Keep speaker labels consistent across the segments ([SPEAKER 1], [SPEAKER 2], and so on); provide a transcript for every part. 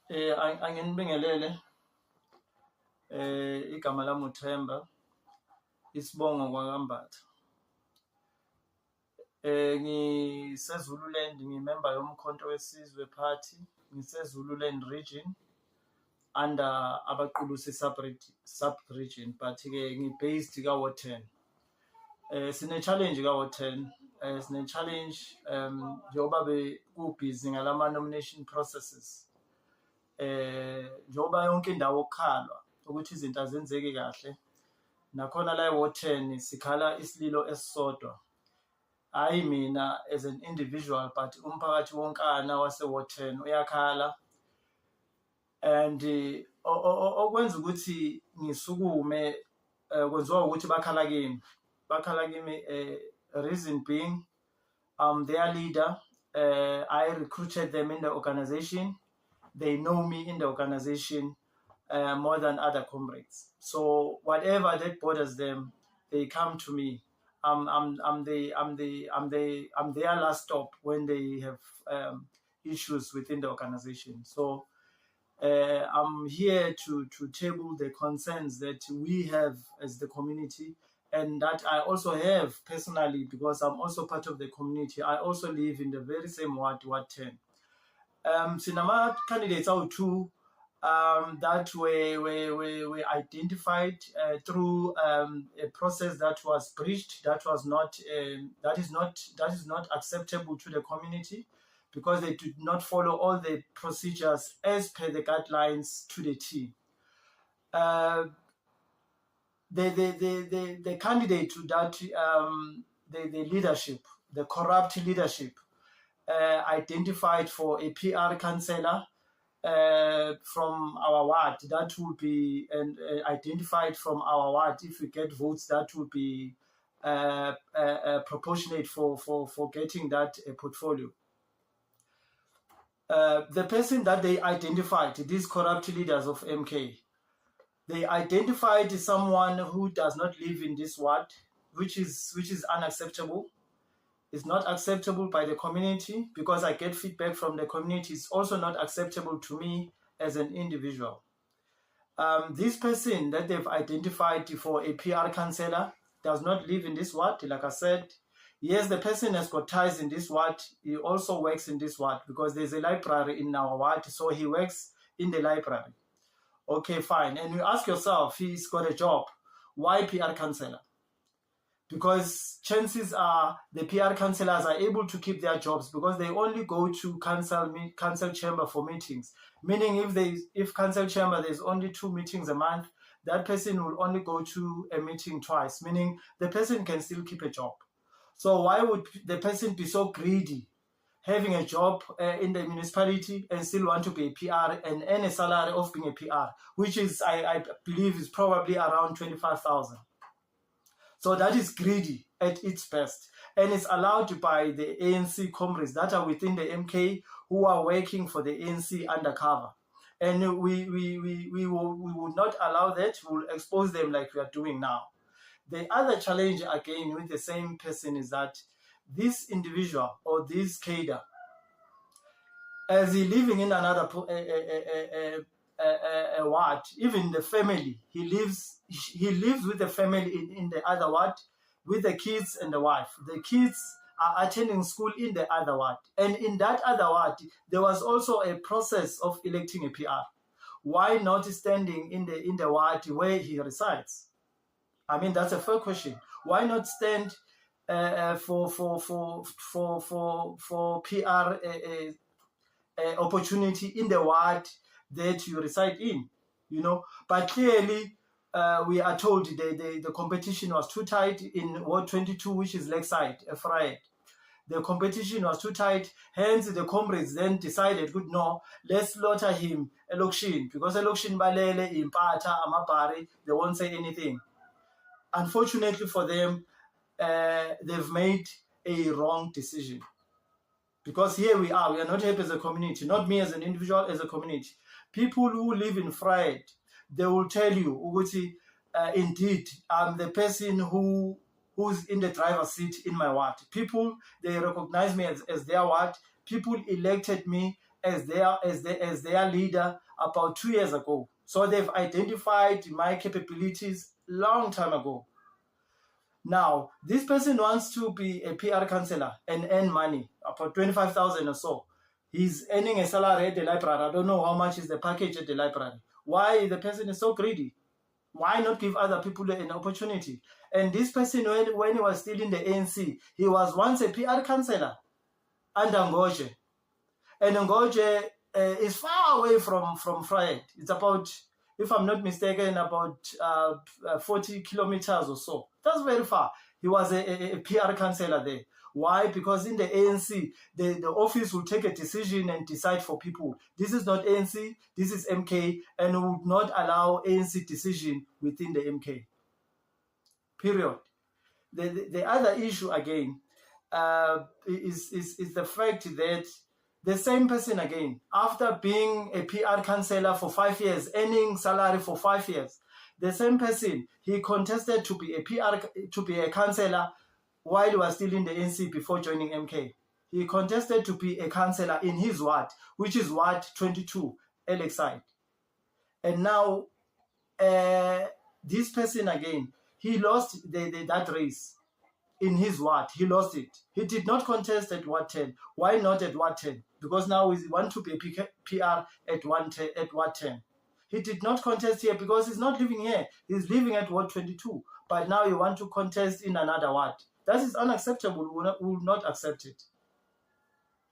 [SPEAKER 1] Anginibingelele igama lami uThemba Isibongo kwaKambatha. NgiseZululand, ngimember yomkhonto wesizwe party, ngiseZululand region under abaqulusi sub-region, but-ke ngi-based ka-Ward 10. Sine-challenge ka-Ward 10. Sine-challenge njengoba kubhizi ngalama-nomination processes. Njengoba yonke indawo okukhalwa ukuthi izinto azenzeki kahle, nakhona la e-Ward 10 sikhala isililo esisodwa, hayi mina as an individual but umphakathi wonkana wase-Ward 10 uyakhala. And okwenza ukuthi ngisukume kwenziwa ukuthi bakhala kimi, reason being I'm their leader. I recruited them in the organization. They know me in the organization more than other comrades. So whatever that bothers them, they come to me. I'm their last stop when they have issues within the organization. So I'm here to table the concerns that we have as the community, and that I also have personally, because I'm also part of the community. I also live in the very same Ward 10. Sinama candidates out two that were identified through a process that was breached, that is not acceptable to the community, because they did not follow all the procedures as per the guidelines to the T. The candidate to that, the leadership, the corrupt leadership, identified for a PR councillor from our ward. That will be identified from our ward. If we get votes, that will be proportionate for getting that portfolio. The person that they identified, these corrupt leaders of MK, they identified someone who does not live in this ward, which is unacceptable. It's not acceptable by the community, because I get feedback from the community. It's also not acceptable to me as an individual. This person that they've identified for a PR councillor does not live in this ward. Like I said, yes, the person has got ties in this ward. He also works in this ward because there's a library in our ward, so he works in the library. Okay, fine. And you ask yourself, he's got a job. Why PR councillor? Because chances are the PR councillors are able to keep their jobs, because they only go to council chamber for meetings. Meaning if council chamber there's only 2 meetings a month, that person will only go to a meeting twice, meaning the person can still keep a job. So why would the person be so greedy, having a job in the municipality and still want to be a PR and earn a salary of being a PR, which is, I believe, is probably around 25,000. So that is greedy at its best, and it's allowed by the ANC comrades that are within the MK who are working for the ANC undercover. And we would not allow that. We will expose them like we are doing now. The other challenge again with the same person is that this individual or this cadre, as he living in another ward, even the family, he lives with the family in the other ward, with the kids and the wife. The kids are attending school in the other ward, and in that other ward there was also a process of electing a PR. Why not standing in the ward where he resides? I mean, that's a fair question. Why not stand for PR opportunity in the ward that you reside in, But clearly, we are told the competition was too tight in Ward 22, which is Lakeside, Friday. The competition was too tight, hence the comrades then decided, good, no, let's slaughter him election, because election balele, impata, amabari, they won't say anything. Unfortunately for them, they've made a wrong decision. Because here we are not happy as a community, not me as an individual, as a community. People who live in Fried, they will tell you, Uguti, indeed, I'm the person who's in the driver's seat in my ward. People, they recognize me as their ward. People elected me as their leader about 2 years ago. So they've identified my capabilities long time ago. Now, this person wants to be a PR counselor and earn money, about 25,000 or so. He's earning a salary at the library. I don't know how much is the package at the library. Why the person is so greedy? Why not give other people an opportunity? And this person, when he was still in the ANC, he was once a PR counselor under Ngoje. And Ngoje is far away from Vryheid. It's about, if I'm not mistaken, about 40 kilometers or so. That's very far. He was a PR counselor there. Why? Because in the ANC, the office will take a decision and decide for people. This is not ANC, this is MK, and would not allow ANC decision within the MK. Period. The other issue again is the fact that the same person again, after being a PR counselor for 5 years, earning salary for 5 years, the same person, he contested to be a counselor while he was still in the NC before joining MK. He contested to be a counselor in his ward, which is Ward 22, Lakeside. And now, this person again, he lost that race in his ward. He lost it. He did not contest at Ward 10. Why not at Ward 10? Because now he wants to be a PR at Ward 10. He did not contest here because he's not living here. He's living at Ward 22. But now you want to contest in another ward. That is unacceptable. We will not accept it.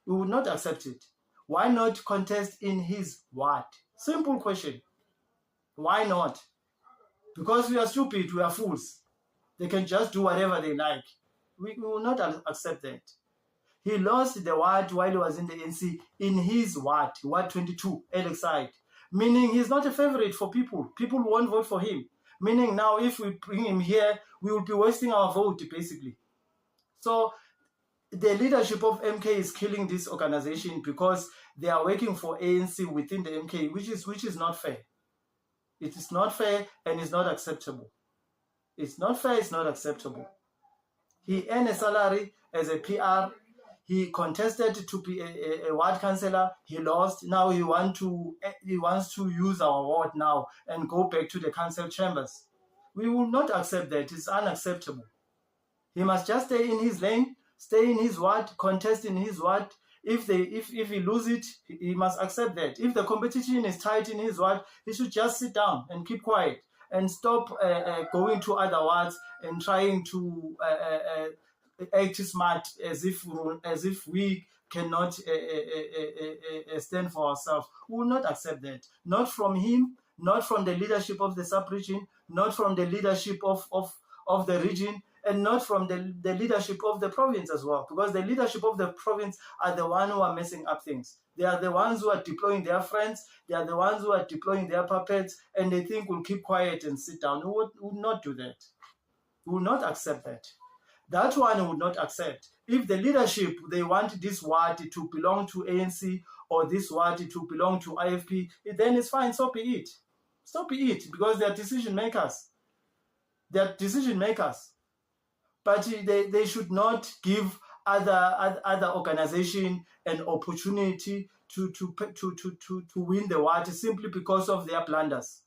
[SPEAKER 1] We will not accept it. Why not contest in his ward? Simple question. Why not? Because we are stupid, we are fools. They can just do whatever they like. We will not accept that. He lost the ward while he was in the NC in his ward, Ward 22, Lakeside. Meaning he's not a favorite for people. People won't vote for him. Meaning now if we bring him here, we will be wasting our vote, basically. So the leadership of MK is killing this organization because they are working for ANC within the MK, which is not fair. It is not fair and it's not acceptable. It's not fair, it's not acceptable. He earned a salary as a PR. He contested to be a ward councillor. He lost. Now he wants to use our ward now and go back to the council chambers. We will not accept that. It's unacceptable. He must just stay in his lane, stay in his ward, contest in his ward. If he lose it, he must accept that. If the competition is tight in his ward, he should just sit down and keep quiet and stop going to other wards and trying to act smart as if we cannot stand for ourselves. We will not accept that. Not from him, not from the leadership of the sub-region, not from the leadership of the region, and not from the leadership of the province as well. Because the leadership of the province are the ones who are messing up things. They are the ones who are deploying their friends. They are the ones who are deploying their puppets, and they think we'll keep quiet and sit down. We would not do that. We will not accept that. That one would not accept. If the leadership, they want this ward to belong to ANC or this ward to belong to IFP, then it's fine, so be it. So be it, because they are decision makers. They are decision makers. But they should not give other organization an opportunity to win the ward simply because of their blunders.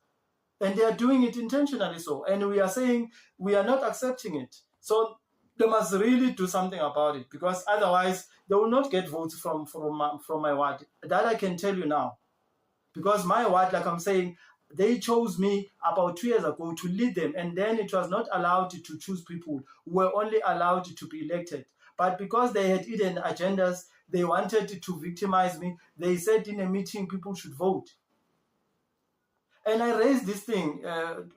[SPEAKER 1] And they are doing it intentionally so. And we are saying we are not accepting it. So they must really do something about it, because otherwise they will not get votes from my ward. That I can tell you now. Because my ward, like I'm saying, they chose me about 2 years ago to lead them, and then it was not allowed to choose people. We were only allowed to be elected. But because they had hidden agendas, they wanted to victimize me. They said in a meeting people should vote. And I raised this thing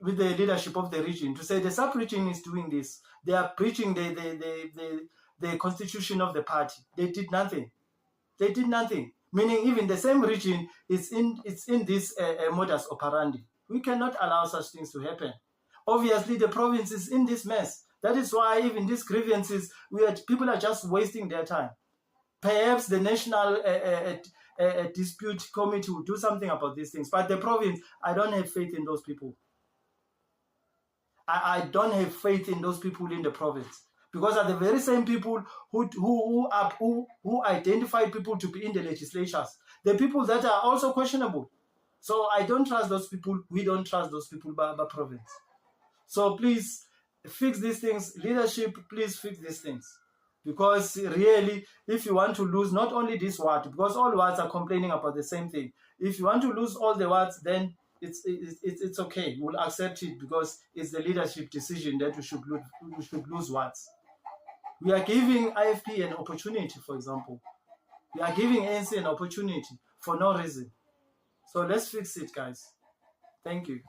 [SPEAKER 1] with the leadership of the region to say the sub-region is doing this. They are breaching the constitution of the party. They did nothing. They did nothing. Meaning even the same region it's in this modus operandi. We cannot allow such things to happen. Obviously, the province is in this mess. That is why even these grievances, people are just wasting their time. Perhaps the national dispute committee will do something about these things. But the province, I don't have faith in those people. I don't have faith in those people in the province. because are the very same people who identified people to be in the legislatures, the people that are also questionable. So I don't trust those people. We don't trust those people by province. So please fix these things. Leadership, please fix these things. Because really, if you want to lose not only this ward, because all wards are complaining about the same thing. If you want to lose all the wards, then it's okay. We'll accept it because it's the leadership decision that we should lose wards. We are giving IFP an opportunity, for example. We are giving ANC an opportunity for no reason. So let's fix it, guys. Thank you.